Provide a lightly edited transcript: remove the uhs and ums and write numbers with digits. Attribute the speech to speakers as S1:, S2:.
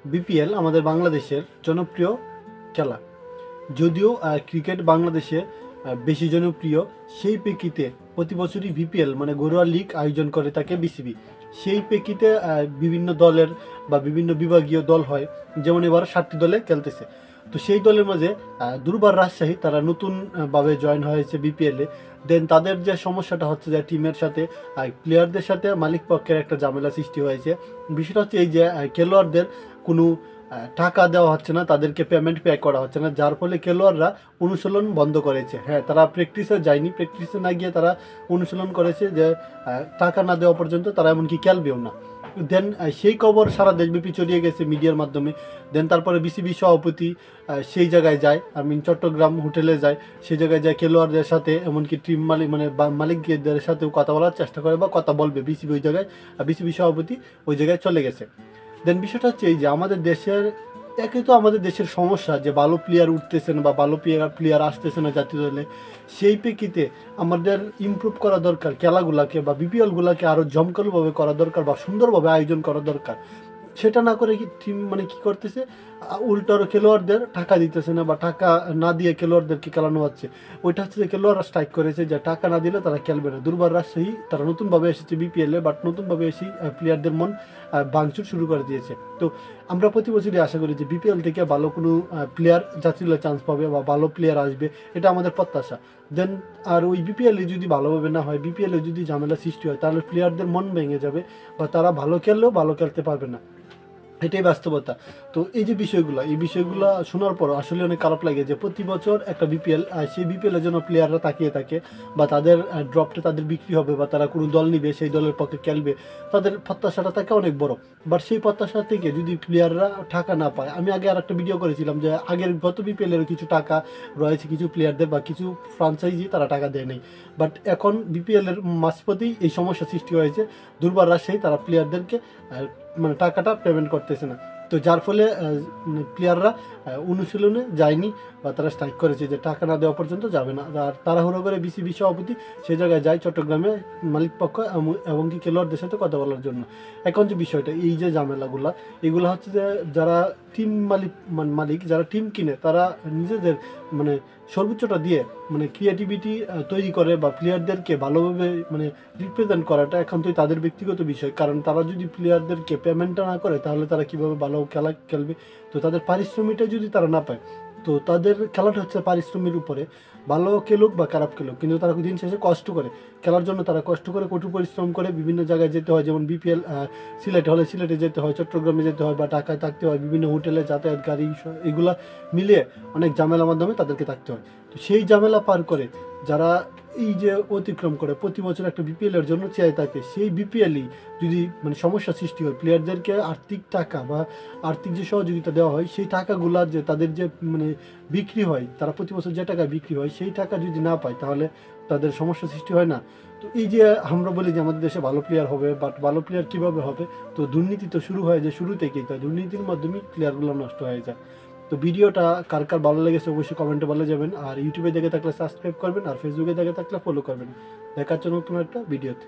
S1: BPL আমাদের বাংলাদেশের জনপ্রিয় খেলা। যদিও ক্রিকেট বাংলাদেশে বেশি জনপ্রিয়, সেই প্রেক্ষিতে প্রতি বছরই বিপিএল মানে ঘরোয়া লীগ আয়োজন করে থাকে বিসিবি। সেই প্রেক্ষিতে বিভিন্ন দলের বা বিভিন্ন বিভাগীয় দল হয়, যেমন এবার 7টি দলে খেলতেছে। তো সেই দলের মাঝে দুর্বার রাজশাহী তারা নতুন ভাবে জয়েন হয়েছে বিপিএলে। দেন তাদের যে সমস্যাটা হচ্ছে যে টিমের সাথে প্লেয়ারদের সাথে মালিক পক্ষের একটা ঝামেলা সৃষ্টি হয়েছে। বিষয়টা হচ্ছে এই যে খেলোয়াড়দের কোনো টাকা দেওয়া হচ্ছে না, তাদেরকে পেমেন্ট পে করা হচ্ছে না, যার ফলে খেলোয়াড়রা অনুশীলন বন্ধ করেছে। হ্যাঁ, তারা প্র্যাকটিসে যায়নি, প্র্যাকটিসে না গিয়ে তারা অনুশীলন করেছে যে টাকা না দেওয়া পর্যন্ত তারা এমনকি খেলবেও না। দেন সেই খবর সারা দেশব্যাপী ছড়িয়ে গেছে মিডিয়ার মাধ্যমে। দেন তারপরে বিসিবি সভাপতি সেই জায়গায় যায়, চট্টগ্রাম হোটেলে যায়, সেই জায়গায় যায় খেলোয়াড়দের সাথে, এমনকি টিম মালিক মানে মালিকদের সাথেও কথা বলার চেষ্টা করে বা কথা বলবে বিসিবি ওই জায়গায়। বিসিবি সভাপতি ওই জায়গায় চলে গেছে। দেন বিষয়টা হচ্ছে এই যে আমাদের দেশের একে তো আমাদের দেশের সমস্যা যে ভালো প্লেয়ার উঠতেছে না বা ভালো প্লেয়ার আসতেছে না জাতীয় দলে। সেই প্রেক্ষিতে আমাদের ইমপ্রুভ করা দরকার খেলাগুলাকে বা বিপিএলগুলোকে আরও জমকালোভাবে করা দরকার বা সুন্দরভাবে আয়োজন করা দরকার। সেটা না করে কি টিম মানে কি করতেছে, উল্টো আরও খেলোয়াড়দের টাকা দিতেছে না বা টাকা না দিয়ে খেলোয়াড়দেরকে খেলানো হচ্ছে। ওইটা হচ্ছে যে খেলোয়াড়রা স্ট্রাইক করেছে যে টাকা না দিলে তারা খেলবে না। দুর্বার রাজশাহী তারা নতুনভাবে এসেছে বিপিএলে, বাট নতুনভাবে এসে প্লেয়ারদের মন ভাঙচুর শুরু করে দিয়েছে। তো আমরা প্রতি বছরই আশা করি যে বিপিএল থেকে ভালো কোনো প্লেয়ার জাতীয় চান্স পাবে বা ভালো প্লেয়ার আসবে, এটা আমাদের প্রত্যাশা। দেন আর ওই বিপিএলে যদি ভালোভাবে না হয়, বিপিএলে যদি ঝামেলা সৃষ্টি হয়, তাহলে প্লেয়ারদের মন ভেঙে যাবে বা তারা ভালো খেললেও ভালো খেলতে পারবে না। এটাই বাস্তবতা। তো এই যে এই বিষয়গুলো শোনার পর আসলে অনেক খারাপ লাগে যে প্রতি বছর একটা বিপিএল, সেই বিপিএলের জন্য প্লেয়াররা তাকিয়ে থাকে বা তাদের ড্রপটা তাদের বিক্রি হবে বা তারা কোনো দল নিবে, সেই দলের পক্ষে খেলবে, তাদের প্রত্যাশাটা থাকে অনেক বড়। বাট সেই প্রত্যাশা থেকে যদি প্লেয়াররা টাকা না পায়, আমি আগে আর একটা ভিডিও করেছিলাম যে আগের গত বিপিএলের কিছু টাকা রয়েছে কিছু প্লেয়ারদের বা কিছু ফ্রাঞ্চাইজি তারা টাকা দেয় নাই। বাট এখন বিপিএলের মাঝপথেই এই সমস্যা সৃষ্টি হয়েছে। দুর্বার রাজশাহী তারা প্লেয়ারদেরকে মানে টাকাটা পেমেন্ট করতেছে না। তো যার ফলে প্লেয়াররা অনুশীলনে যায়নি বা তারা স্ট্রাইক করেছে যে টাকা না দেওয়া পর্যন্ত যাবে না। আর তাড়াহুড়ো করে বিসিবি সভাপতি সেই জায়গায় যায় চট্টগ্রামে মালিক পক্ষ এবং কি খেলোয়াড়দের সাথে কথা বলার জন্য। এখন যে বিষয়টা এই যে ঝামেলাগুলো, এগুলো হচ্ছে যে যারা টিম মালিক যারা টিম কিনে, তারা নিজেদের মানে সর্বোচ্চটা দিয়ে মানে ক্রিয়েটিভিটি তৈরি করে বা প্লেয়ারদেরকে ভালোভাবে মানে রিপ্রেজেন্ট করাটা একান্তই তাদের ব্যক্তিগত বিষয়। কারণ তারা যদি প্লেয়ারদেরকে পেমেন্টটা না করে, তাহলে তারা কীভাবে ভালো খেলা খেলবে? তো তাদের পারিশ্রমিকটা যদি তারা না পায়, তো তাদের খেলাটা হচ্ছে পারিশ্রমিকের উপরে। ভালো খেলুক বা খারাপ খেলুক, কিন্তু তারা দিন শেষে কষ্ট করে খেলার জন্য, তারা কষ্ট করে কঠোর পরিশ্রম করে বিভিন্ন জায়গায় যেতে হয়। যেমন বিপিএল সিলেটে হলে সিলেটে যেতে হয়, চট্টগ্রামে যেতে হয় বা ঢাকায় থাকতে হয়, বিভিন্ন হোটেলে যাতায়াত গাড়ি এগুলা মিলিয়ে অনেক ঝামেলার মাধ্যমে তাদেরকে থাকতে হয়। তো সেই ঝামেলা পার করে যারা এই যে অতিক্রম করে প্রতি বছর একটা বিপিএলের জন্য চেয়ে থাকে, সেই বিপিএলই যদি মানে সমস্যা সৃষ্টি হয়, প্লেয়ারদেরকে আর্থিক টাকা বা আর্থিক যে সহযোগিতা দেওয়া হয়, সেই টাকাগুলা যে তাদের যে মানে বিক্রি হয়, তারা প্রতি বছর যে টাকা বিক্রি হয়, সেই টাকা যদি না পায়, তাহলে তাদের সমস্যা সৃষ্টি হয় না। তো এই যে আমরা বলি যে আমাদের দেশে ভালো প্লেয়ার হবে, বাট ভালো প্লেয়ার কীভাবে হবে? তো দুর্নীতি তো শুরু হয় যে শুরু থেকেই, তাই দুর্নীতির মাধ্যমেই প্লেয়ারগুলো নষ্ট হয়ে যায়। তো ভিডিওটা কার কার ভালো লেগেছে অবশ্যই কমেন্টে বলে যাবেন। আর ইউটিউবে দেখে থাকলে সাবস্ক্রাইব করবেন, আর ফেসবুকে দেখে থাকলে ফলো করবেন। দেখার জন্য নতুন একটা ভিডিওতে।